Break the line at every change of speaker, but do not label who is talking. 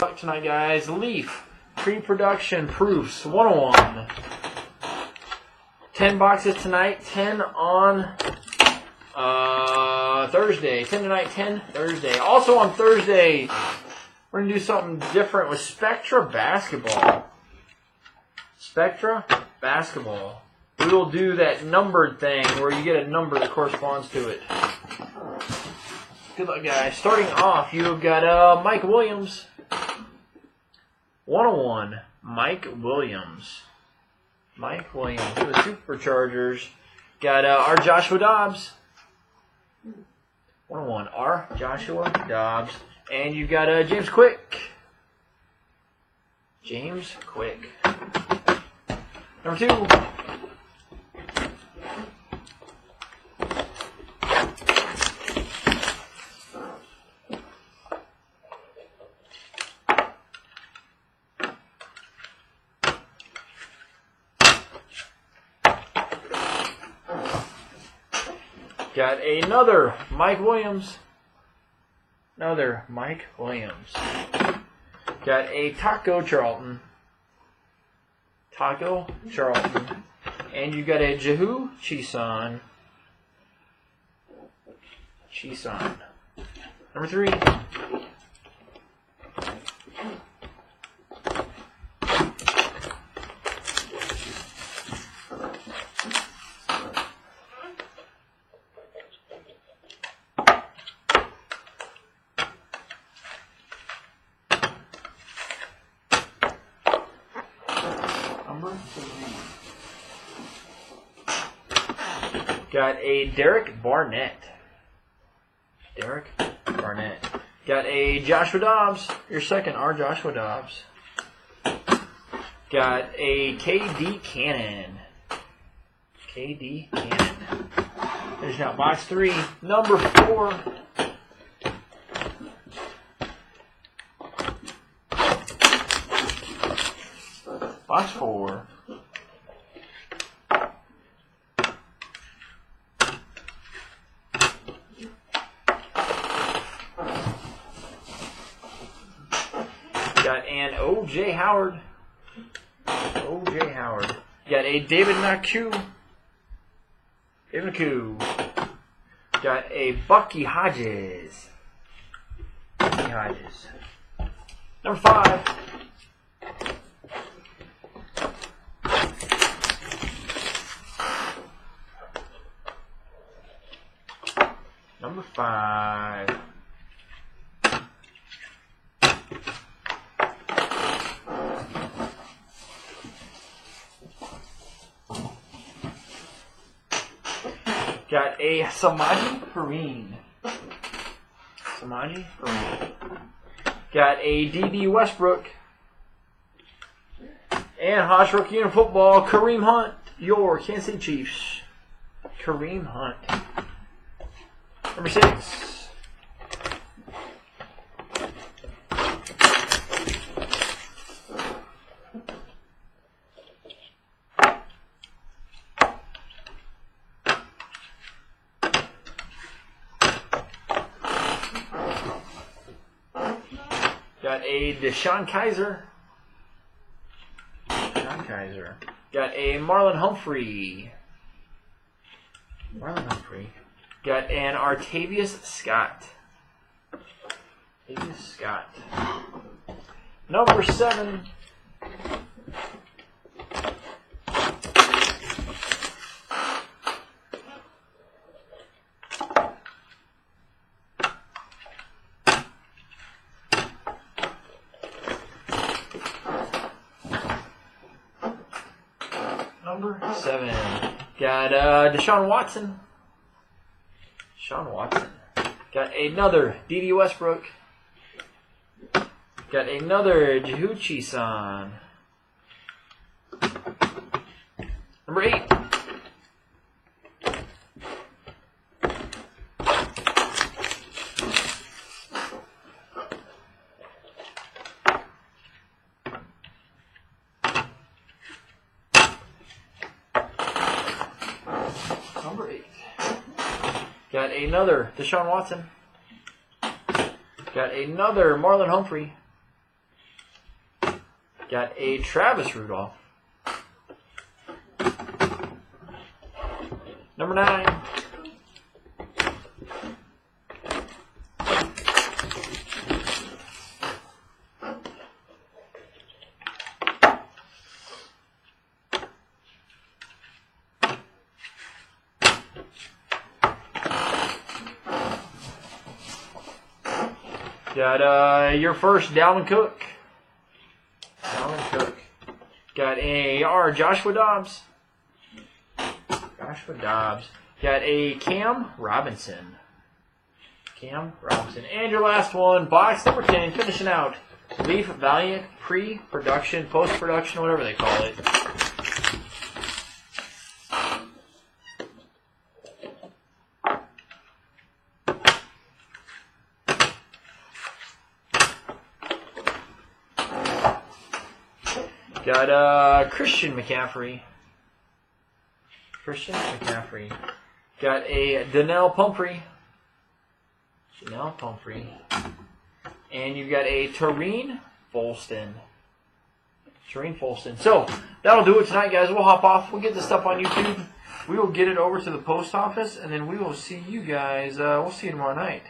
Tonight, guys. Leaf pre-production proofs 101. 10 boxes tonight. 10 on Thursday. 10 tonight. 10 Thursday. Also on Thursday, we're gonna do something different with Spectra basketball. Spectra basketball. We will do that numbered thing where you get a number that corresponds to it. Good luck, guys. Starting off, you've got Mike Williams. 101, Mike Williams. Mike Williams for the Superchargers. Got our Joshua Dobbs. 101, our Joshua Dobbs. And you've got James Quick. James Quick. Number 2. Got another Mike Williams. Another Mike Williams. Got a Taco Charlton. Taco Charlton. And you got a Jehu Chisan. Chisan. Number 3. Got a Derek Barnett. Derek Barnett. Got a Joshua Dobbs. Your second, our Joshua Dobbs. Got a KD Cannon. KD Cannon. There's now box 3. Number 4. Box 4. Got an O.J. Howard. O.J. Howard. Got a David Naku. David Naku. Got a Bucky Hodges. Bucky Hodges. Number 5. Number 5. Got a Samaji Perrine. Samaji Perrine. Got a D.D. Westbrook. And Hodge Rookie Union Football, Kareem Hunt, your Kansas City Chiefs. Kareem Hunt. Number 6. Got a Deshaun Kaiser. Deshaun Kaiser. Got a Marlon Humphrey. Marlon Humphrey. Got an Artavius Scott. Artavius Scott. Number 7. Number 7. Got Deshaun Watson. Deshaun Watson. Got another D.D. Westbrook. Got another Jehu Chisan. Number 8. Number 8. Got another Deshaun Watson. Got another Marlon Humphrey. Got a Travis Rudolph. Number 9. Got your first Dalvin Cook. Dalvin Cook. Got a Joshua Dobbs. Joshua Dobbs. Got a Cam Robinson. Cam Robinson. And your last one, box number 10, finishing out. Leaf Valiant pre-production, post-production, whatever they call it. Got Christian McCaffrey. Christian McCaffrey. Got a Donnell Pumphrey. Donnell Pumphrey. And you've got a Tareen Folston. Tareen Folston. So, that'll do it tonight, guys. We'll hop off. We'll get this stuff on YouTube. We will get it over to the post office, and then we will see you guys. We'll see you tomorrow night.